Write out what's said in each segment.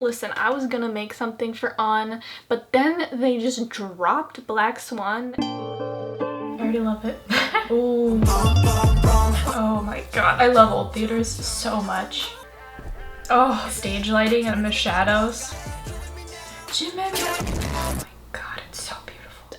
Listen, I was gonna make something for On, but then they just dropped Black Swan. I already love it. Ooh. Oh my god. I love old theaters so much. Oh, stage lighting and the shadows. Jimmy. Oh my god, it's so beautiful.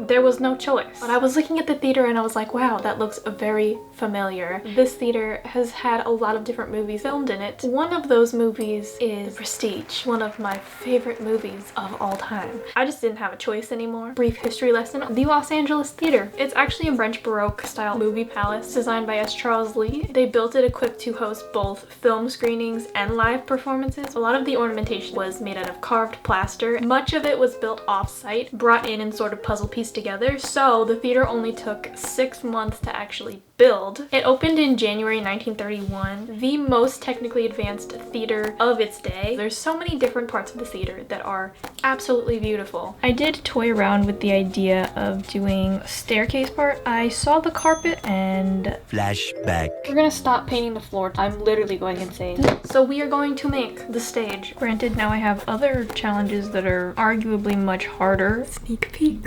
There was no choice. But I was looking at the theater and I was like, wow, that looks very familiar. This theater has had a lot of different movies filmed in it. One of those movies is Prestige, one of my favorite movies of all time. I just didn't have a choice anymore. Brief history lesson. The Los Angeles Theater. It's actually a French Baroque style movie palace designed by S. Charles Lee. They built it equipped to host both film screenings and live performances. A lot of the ornamentation was made out of carved plaster. Much of it was built off-site, brought in and sort of puzzle pieced together, so the theater only took 6 months to actually build. It opened in January 1931, the most technically advanced theater of its day. There's so many different parts of the theater that are absolutely beautiful. I did toy around with the idea of doing a staircase part. I saw the carpet and flashback. We're gonna stop painting the floor. I'm literally going insane. So we are going to make the stage. Granted, now I have other challenges that are arguably much harder. Sneak peek.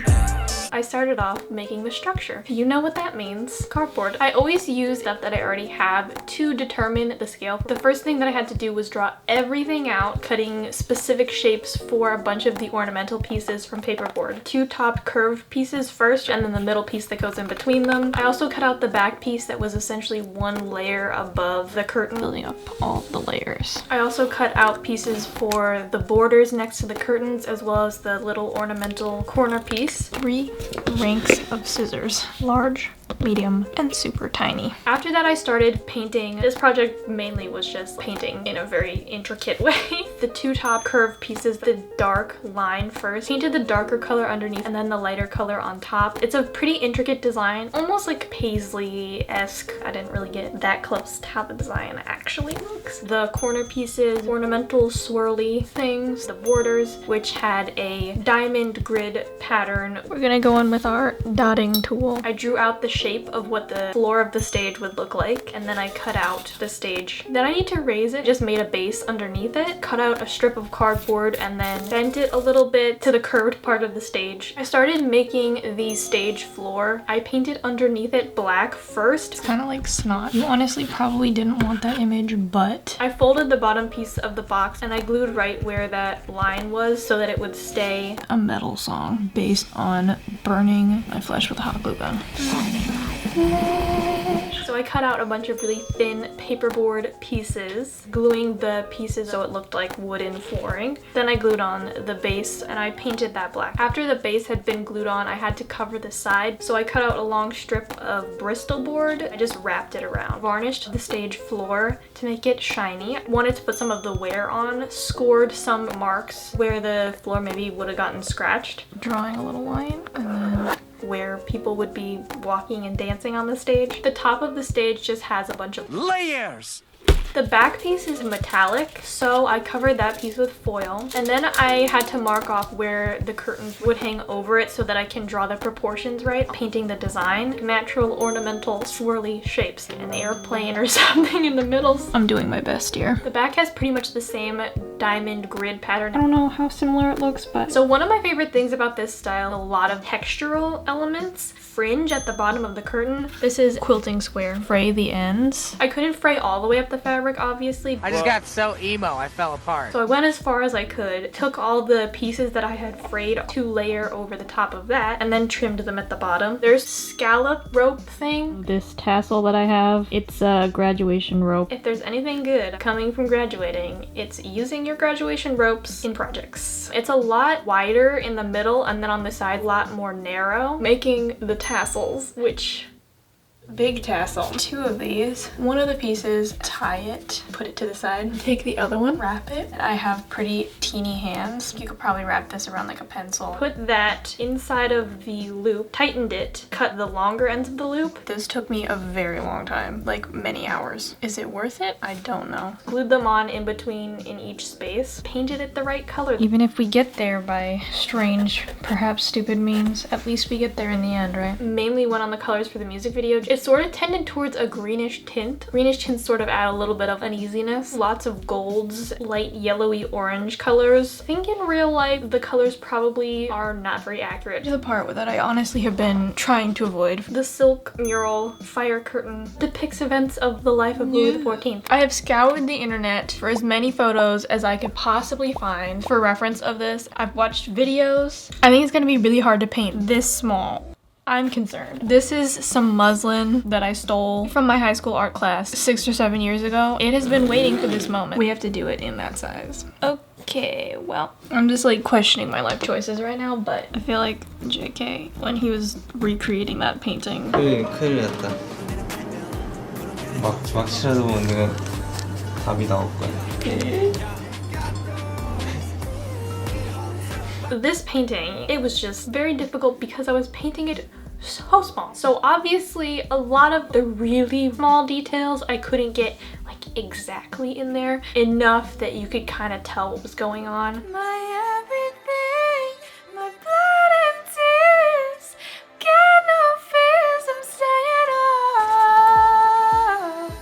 I started off making the structure. You know what that means. Cardboard. I always use stuff that I already have to determine the scale. The first thing that I had to do was draw everything out, cutting specific shapes for a bunch of the ornamental pieces from paperboard. 2 top curved pieces first, and then the middle piece that goes in between them. I also cut out the back piece that was essentially 1 layer above the curtain, building up all the layers. I also cut out pieces for the borders next to the curtains, as well as the little ornamental corner piece. 3 ranks of scissors. Large, medium, and super tiny. After that, I started painting. This project mainly was just painting in a very intricate way. The 2 top curved pieces, the dark line first, painted the darker color underneath and then the lighter color on top. It's a pretty intricate design, almost like paisley-esque. I didn't really get that close to how the design actually looks. The corner pieces, ornamental swirly things, the borders, which had a diamond grid pattern. We're gonna go on with our dotting tool. I drew out the shape of what the floor of the stage would look like, and then I cut out the stage. Then I need to raise it, just made a base underneath it, cut out a strip of cardboard, and then bent it a little bit to the curved part of the stage. I started making the stage floor. I painted underneath it black first. It's kind of like snot. You honestly probably didn't want that image, but I folded the bottom piece of the box and I glued right where that line was so that it would stay a metal song based on burning my flesh with a hot glue gun. So I cut out a bunch of really thin paperboard pieces, gluing the pieces so it looked like wooden flooring. Then I glued on the base and I painted that black. After the base had been glued on, I had to cover the side, so I cut out a long strip of Bristol board. I just wrapped it around. Varnished the stage floor to make it shiny. I wanted to put some of the wear on, scored some marks where the floor maybe would have gotten scratched. Drawing a little line and then where people would be walking and dancing on the stage. The top of the stage just has a bunch of layers. The back piece is metallic, so I covered that piece with foil. And then I had to mark off where the curtains would hang over it so that I can draw the proportions right, painting the design. Natural ornamental swirly shapes, an airplane or something in the middle. I'm doing my best here. The back has pretty much the same diamond grid pattern. I don't know how similar it looks, but... So one of my favorite things about this style, a lot of textural elements. Fringe at the bottom of the curtain. This is quilting square. Fray the ends. I couldn't fray all the way up the fabric, obviously. I just got so emo, I fell apart. So I went as far as I could, took all the pieces that I had frayed to layer over the top of that, and then trimmed them at the bottom. There's scallop rope thing. This tassel that I have, it's a graduation rope. If there's anything good coming from graduating, it's using your graduation ropes in projects. It's a lot wider in the middle, and then on the side, a lot more narrow, making the tassels, which big tassel. 2 of these. One of the pieces, tie it, put it to the side, take the other one, wrap it. I have pretty teeny hands. You could probably wrap this around like a pencil. Put that inside of the loop, tightened it, cut the longer ends of the loop. This took me a very long time, like many hours. Is it worth it? I don't know. Glued them on in between in each space, painted it the right color. Even if we get there by strange, perhaps stupid means, at least we get there in the end, right? Mainly went on the colors for the music video. It's It sort of tended towards a greenish tint. Greenish tints sort of add a little bit of uneasiness. Lots of golds, light yellowy orange colors. I think in real life, the colors probably are not very accurate. The part that I honestly have been trying to avoid. The silk mural fire curtain depicts events of the life of Louis XIV. I have scoured the internet for as many photos as I could possibly find for reference of this. I've watched videos. I think it's gonna be really hard to paint this small. I'm concerned. This is some muslin that I stole from my high school art class 6 or 7 years ago. It has been waiting for this moment. We have to do it in that size. Okay, well, I'm just like questioning my life choices right now, but I feel like JK, when he was recreating that painting. 큰일 났다. 막 치라도 보면 내가 답이 나올 거야. This painting, it was just very difficult because I was painting it so small. So obviously a lot of the really small details I couldn't get like exactly in there, enough that you could kind of tell what was going on. My everything, my blood and tears, got no fears, I'm saying all.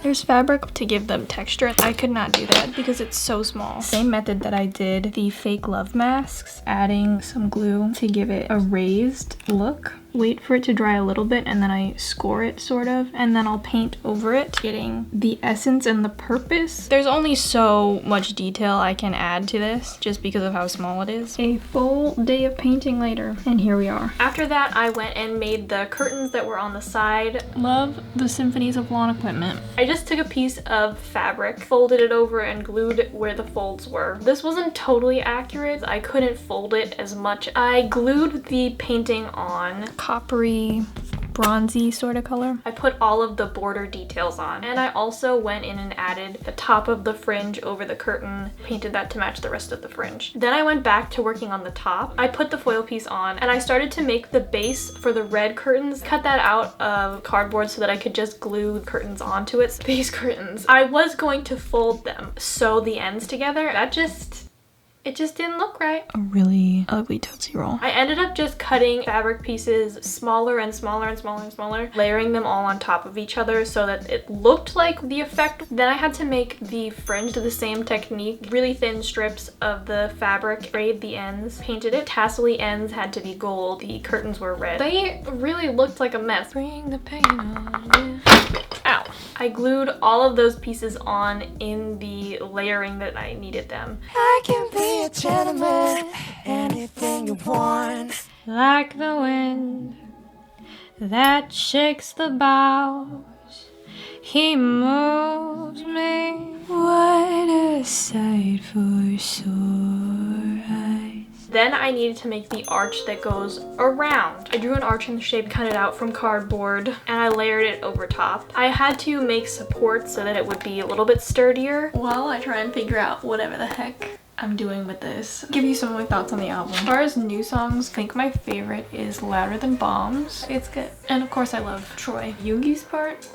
There's fabric to give them texture. I could not do that because it's so small. Same method that I did the fake love masks, adding some glue to give it a raised look. Wait for it to dry a little bit and then I score it sort of, and then I'll paint over it, getting the essence and the purpose. There's only so much detail I can add to this just because of how small it is. A full day of painting later, and here we are. After that, I went and made the curtains that were on the side. Love the symphonies of lawn equipment. I just took a piece of fabric, folded it over, and glued where the folds were. This wasn't totally accurate. I couldn't fold it as much. I glued the painting on coppery, bronzy sort of color. I put all of the border details on, and I also went in and added the top of the fringe over the curtain, painted that to match the rest of the fringe. Then I went back to working on the top. I put the foil piece on and I started to make the base for the red curtains, cut that out of cardboard so that I could just glue curtains onto it. Space curtains. I was going to fold them, sew the ends together. It just didn't look right. A really ugly Tootsie Roll. I ended up just cutting fabric pieces smaller and smaller and smaller and smaller, layering them all on top of each other so that it looked like the effect. Then I had to make the fringe to the same technique. Really thin strips of the fabric, frayed the ends, painted it. Tassel-y ends had to be gold. The curtains were red. They really looked like a mess. Bring the pain on. Ow. I glued all of those pieces on in the layering that I needed them. I can be a gentleman, anything you want. Like the wind that shakes the boughs, he moves me. What a sight for sore eyes. Then I needed to make the arch that goes around. I drew an arch in the shape, cut it out from cardboard, and I layered it over top. I had to make supports so that it would be a little bit sturdier while I try and figure out whatever the heck I'm doing with this. Give you some of my thoughts on the album. As far as new songs, I think my favorite is Louder Than Bombs. It's good. And of course I love Troy. Yoongi's part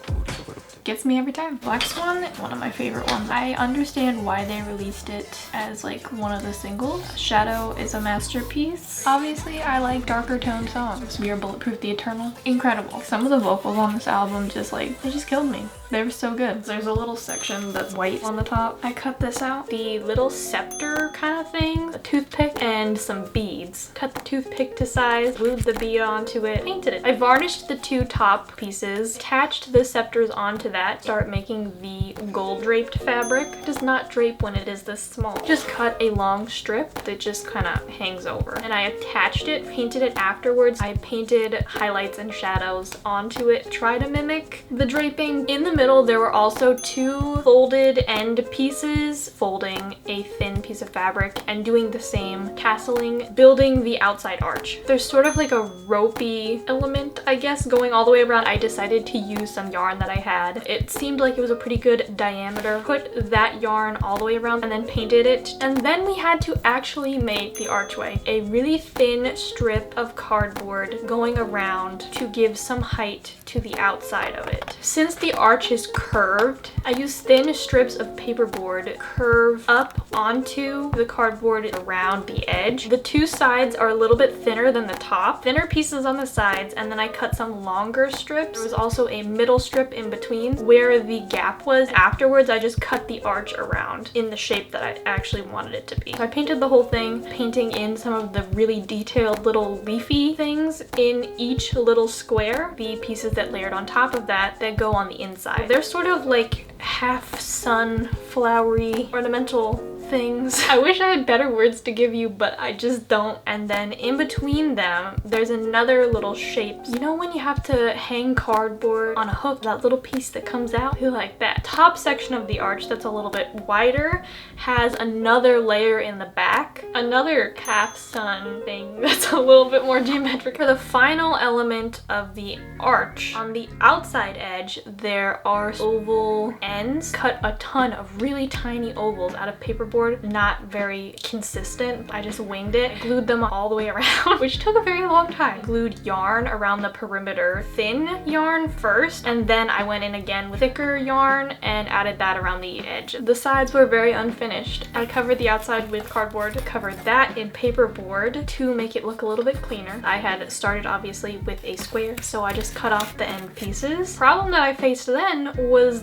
gets me every time. Black Swan, one of my favorite ones. I understand why they released it as like one of the singles. Shadow is a masterpiece. Obviously, I like darker toned songs. We Are Bulletproof, The Eternal. Incredible. Some of the vocals on this album just like, they just killed me. They were so good. There's a little section that's white on the top. I cut this out. The little scepter kind of thing, a toothpick, and some beads. Cut the toothpick to size, glued the bead onto it, painted it. I varnished the two top pieces, attached the scepters onto that, start making the gold draped fabric. It does not drape when it is this small. Just cut a long strip that just kind of hangs over. And I attached it, painted it afterwards. I painted highlights and shadows onto it, try to mimic the draping. In the middle, there were also two folded end pieces, folding a thin piece of fabric and doing the same tasseling, building the outside arch. There's sort of like a ropey element, I guess, going all the way around. I decided to use some yarn that I had. It seemed like it was a pretty good diameter. Put that yarn all the way around and then painted it. And then we had to actually make the archway. A really thin strip of cardboard going around to give some height to the outside of it. Since the arch is curved, I used thin strips of paperboard, curve up onto the cardboard around the the edge. The two sides are a little bit thinner than the top. Thinner pieces on the sides, and then I cut some longer strips. There was also a middle strip in between where the gap was. Afterwards, I just cut the arch around in the shape that I actually wanted it to be. So I painted the whole thing, painting in some of the really detailed little leafy things in each little square. The pieces that layered on top of that go on the inside. They're sort of like half sun, flowery, ornamental things. I wish I had better words to give you, but I just don't. And then in between them, there's another little shape. You know when you have to hang cardboard on a hook, that little piece that comes out? I feel like that. Top section of the arch that's a little bit wider has another layer in the back. Another half sun thing that's a little bit more geometric. For the final element of the arch, on the outside edge, there are oval ends. Cut a ton of really tiny ovals out of paperboard. Not very consistent. I just winged it. I glued them all the way around, which took a very long time. Glued yarn around the perimeter. Thin yarn first, and then I went in again with thicker yarn and added that around the edge. The sides were very unfinished. I covered the outside with cardboard, covered that in paperboard to make it look a little bit cleaner. I had started obviously with a square, so I just cut off the end pieces. Problem that I faced then was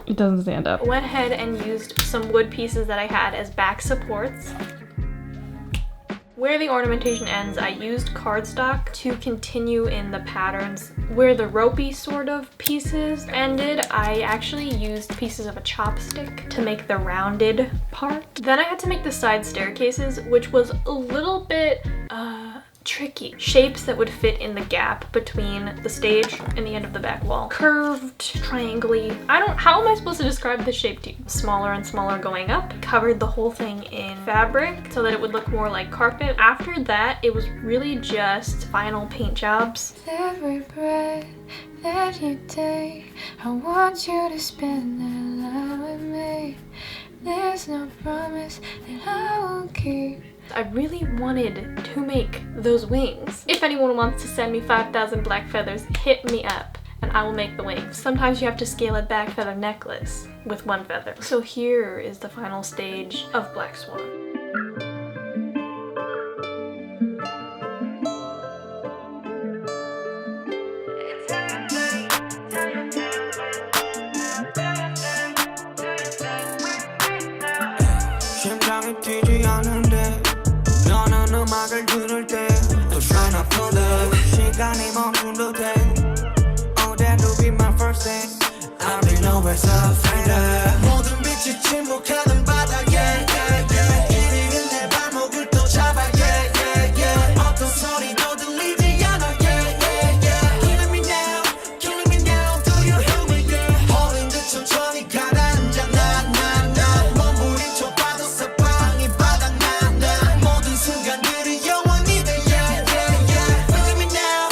it doesn't stand up. Went ahead and used some wood pieces that I had as back supports. Where the ornamentation ends, I used cardstock to continue in the patterns. Where the ropey sort of pieces ended, I actually used pieces of a chopstick to make the rounded part. Then I had to make the side staircases, which was a little bit tricky. Shapes that would fit in the gap between the stage and the end of the back wall. Curved, triangly. How am I supposed to describe the shape to you? Smaller and smaller going up. Covered the whole thing in fabric so that it would look more like carpet. After that, it was really just final paint jobs. Every breath that you take, I want you to spend that life with me. There's no promise that I won't keep. I really wanted to make those wings. If anyone wants to send me 5,000 black feathers, hit me up and I will make the wings. Sometimes you have to scale a back feather necklace with one feather. So here is the final stage of Black Swan. 음악을 들을 때 또 trying to pull up 시간이 멈춘 듯해 Oh that will be my first date I'll be nowhere so find her 모든 빛이 침묵하는 바다에 이리는 내 발목을 또 잡아 어떤 소리도 들리지 않아 Killing me now do you hear me 홀린 듯 천천히 가라앉아 나 몸부림쳐 빠졌어 방이 바닥나 모든 순간들이 영원히 돼 Feeling me now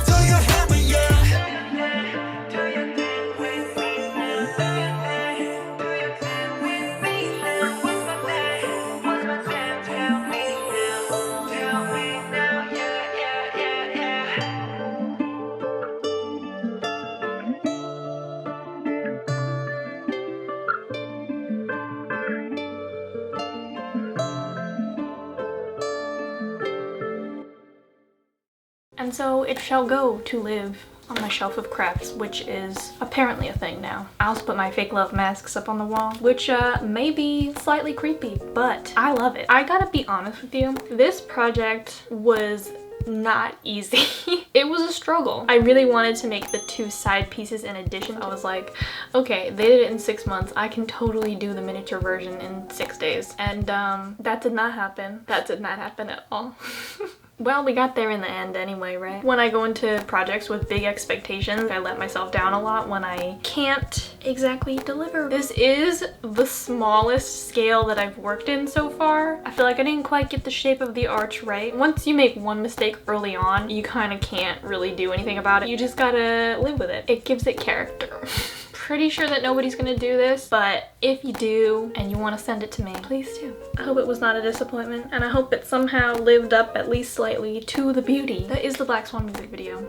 do you hear me And so it shall go to live on my shelf of crafts, which is apparently a thing now. I also put my fake love masks up on the wall, which may be slightly creepy, but I love it. I gotta be honest with you, this project was not easy. It was a struggle. I really wanted to make the two side pieces in addition. I was like, okay, they did it in 6 months. I can totally do the miniature version in 6 days. And that did not happen. That did not happen at all. Well, we got there in the end anyway, right? When I go into projects with big expectations, I let myself down a lot when I can't exactly deliver. This is the smallest scale that I've worked in so far. I feel like I didn't quite get the shape of the arch right. Once you make one mistake early on, you kind of can't really do anything about it. You just gotta live with it. It gives it character. Pretty sure that nobody's gonna do this, but if you do and you want to send it to me, please do. I hope it was not a disappointment, and I hope it somehow lived up at least slightly to the beauty that is the Black Swan music video.